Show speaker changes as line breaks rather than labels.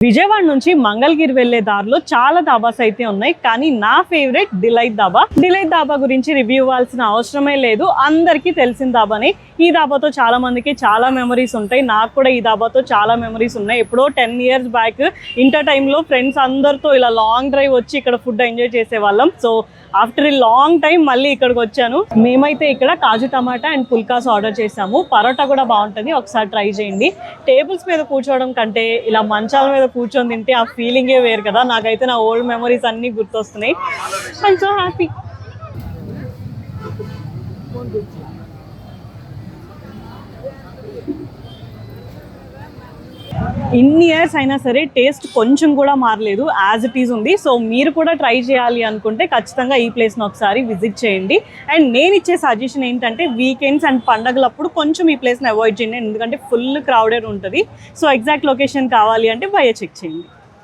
విజయవాడ నుంచి మంగళగిరి వెళ్లే దారిలో చాలా దాబాస్ అయితే ఉన్నాయి, కానీ నా favourite delight dhaba. Delight dhaba గురించి రివ్యూ ఇవ్వాల్సిన అవసరమే లేదు, అందరికీ తెలిసిన దాబానే. ఈ దాబాతో చాలా మందికి చాలా మెమరీస్ ఉంటాయి. నాకు కూడా ఈ దాబాతో చాలా మెమరీస్ ఉన్నాయి. ఎప్పుడో 10 years బ్యాక్ ఇంటర్ టైంలో ఫ్రెండ్స్ అందరితో ఇలా లాంగ్ డ్రైవ్ వచ్చి ఇక్కడ ఫుడ్ ఎంజాయ్ చేసేవాళ్ళం. So after a long time మళ్ళీ ఇక్కడికి వచ్చాను. మేమైతే ఇక్కడ కాజు టమాటా అండ్ పుల్కాస్ ఆర్డర్ చేసాము. పరోటా కూడా బాగుంటుంది, ఒకసారి ట్రై చేయండి. టేబుల్స్ మీద కూర్చోవడం కంటే ఇలా మంచాల మీద కూర్చొని తింటే ఆ ఫీలింగే వేరు కదా. నాకైతే నా ఓల్డ్ మెమరీస్ అన్నీ గుర్తొస్తున్నాయి. I'm so happy. ఇన్ని ఇయర్స్ అయినా సరే టేస్ట్ కొంచెం కూడా మారలేదు, యాజ్ ఇట్ ఈజ్ ఉంది. సో మీరు కూడా ట్రై చేయాలి అనుకుంటే ఖచ్చితంగా ఈ ప్లేస్ని ఒకసారి విజిట్ చేయండి. అండ్ నేను ఇచ్చే సజెషన్ ఏంటంటే వీకెండ్స్ అండ్ పండగలప్పుడు కొంచెం ఈ ప్లేస్ని అవాయిడ్ చేయండి, ఎందుకంటే ఫుల్ క్రౌడెడ్ ఉంటుంది. సో ఎగ్జాక్ట్ లొకేషన్ కావాలి అంటే చెక్ చేయండి.